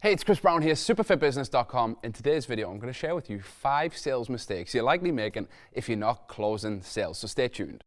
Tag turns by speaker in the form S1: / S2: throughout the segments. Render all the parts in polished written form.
S1: Hey, it's Chris Brown here, superfitbusiness.com. In today's video, I'm going to share with you 5 sales mistakes you're likely making if you're not closing sales, so stay tuned.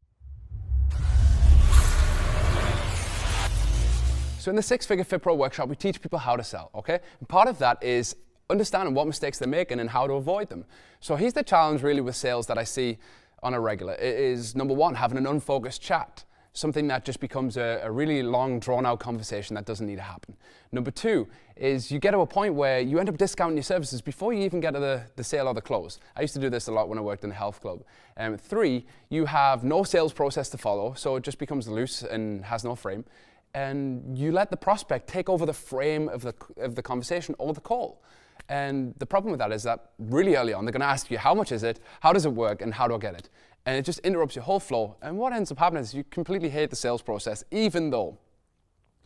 S1: So in the 6-Figure Fit Pro workshop, we teach people how to sell, okay? And part of that is understanding what mistakes they're making and how to avoid them. So here's the challenge really with sales that I see on a regular. It is, number one, having an unfocused chat. Something that just becomes a really long, drawn-out conversation that doesn't need to happen. Number two is you get to a point where you end up discounting your services before you even get to the sale or the close. I used to do this a lot when I worked in a health club. 3, you have no sales process to follow, so it just becomes loose and has no frame. And you let the prospect take over the frame of the conversation or the call. And the problem with that is that really early on, they're going to ask you, how much is it, how does it work, and how do I get it? And it just interrupts your whole flow. And what ends up happening is you completely hate the sales process, even though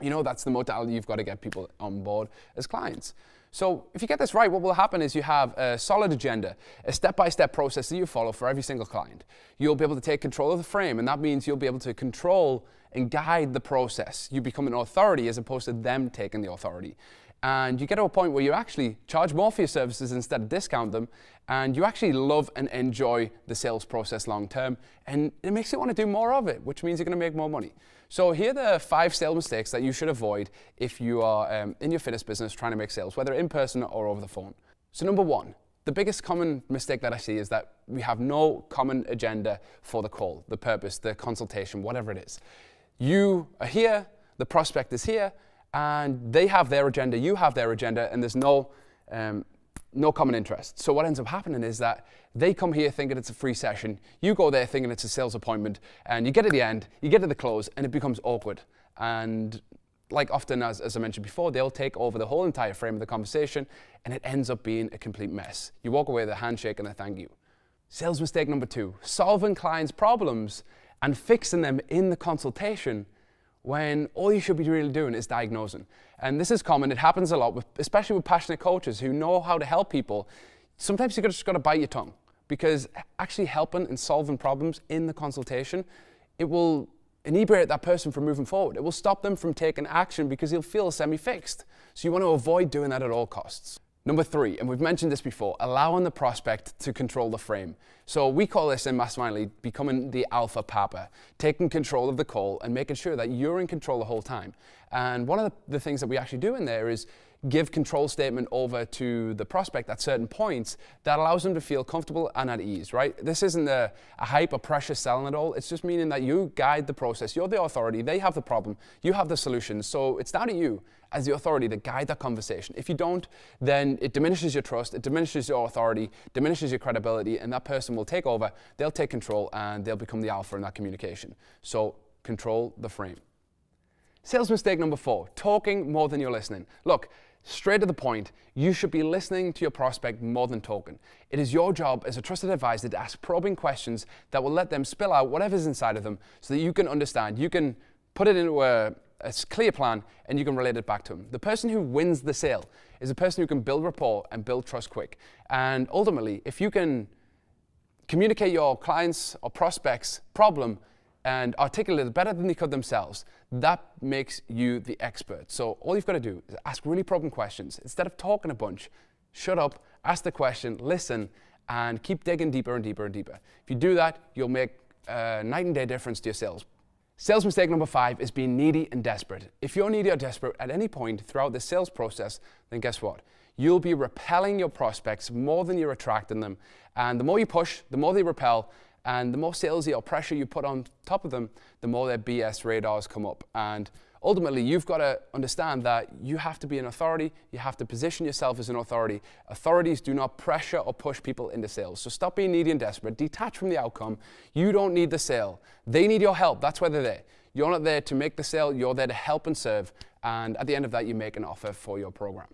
S1: you know that's the modality you've got to get people on board as clients. So if you get this right, what will happen is you have a solid agenda, a step-by-step process that you follow for every single client. You'll be able to take control of the frame, and that means you'll be able to control and guide the process. You become an authority as opposed to them taking the authority. And you get to a point where you actually charge more for your services instead of discount them, and you actually love and enjoy the sales process long term, and it makes you want to do more of it, which means you're going to make more money. So here are the 5 sales mistakes that you should avoid if you are in your fitness business trying to make sales, whether in person or over the phone. So number 1, the biggest common mistake that I see is that we have no common agenda for the call, the purpose, the consultation, whatever it is. You are here, the prospect is here, and they have their agenda, you have their agenda, and there's no common interest. So what ends up happening is that they come here thinking it's a free session, you go there thinking it's a sales appointment, and you get to the end, you get to the close, and it becomes awkward. And like often, as I mentioned before, they'll take over the whole entire frame of the conversation, and it ends up being a complete mess. You walk away with a handshake and a thank you. Sales mistake number 2, solving clients' problems and fixing them in the consultation when all you should be really doing is diagnosing. And this is common, it happens a lot, especially with passionate coaches who know how to help people. Sometimes you just got to bite your tongue, because actually helping and solving problems in the consultation, it will inebriate that person from moving forward. It will stop them from taking action because he'll feel semi-fixed. So you want to avoid doing that at all costs. Number 3, and we've mentioned this before, allowing the prospect to control the frame. So we call this in Mastermind Lead becoming the alpha papa, taking control of the call and making sure that you're in control the whole time. And one of the things that we actually do in there is give control statement over to the prospect at certain points that allows them to feel comfortable and at ease, right? This isn't a hype or pressure selling at all. It's just meaning that you guide the process. You're the authority. They have the problem. You have the solution. So it's down to you as the authority to guide that conversation. If you don't, then it diminishes your trust, it diminishes your authority, diminishes your credibility, and that person will take over, they'll take control, and they'll become the alpha in that communication. So control the frame. Sales mistake number 4, talking more than you're listening. Look, straight to the point, you should be listening to your prospect more than talking. It is your job as a trusted advisor to ask probing questions that will let them spill out whatever's inside of them so that you can understand, you can put it into a clear plan, and you can relate it back to them. The person who wins the sale is a person who can build rapport and build trust quick. And ultimately, if you can communicate your clients' or prospects' problem and articulate it better than they could themselves, that makes you the expert. So all you've got to do is ask really probing questions. Instead of talking a bunch, shut up, ask the question, listen, and keep digging deeper and deeper and deeper. If you do that, you'll make a night and day difference to your sales. Sales mistake number 5 is being needy and desperate. If you're needy or desperate at any point throughout the sales process, then guess what? You'll be repelling your prospects more than you're attracting them. And the more you push, the more they repel, and the more salesy or pressure you put on top of them, the more their BS radars come up. And ultimately, you've got to understand that you have to be an authority. You have to position yourself as an authority. Authorities do not pressure or push people into sales. So stop being needy and desperate. Detach from the outcome. You don't need the sale. They need your help. That's why they're there. You're not there to make the sale. You're there to help and serve. And at the end of that, you make an offer for your program.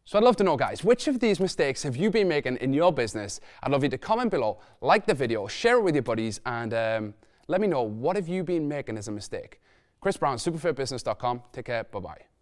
S1: So I'd love to know, guys, which of these mistakes have you been making in your business? I'd love you to comment below, like the video, share it with your buddies, and let me know, what have you been making as a mistake? Chris Brown, superfitbusiness.com. Take care. Bye-bye.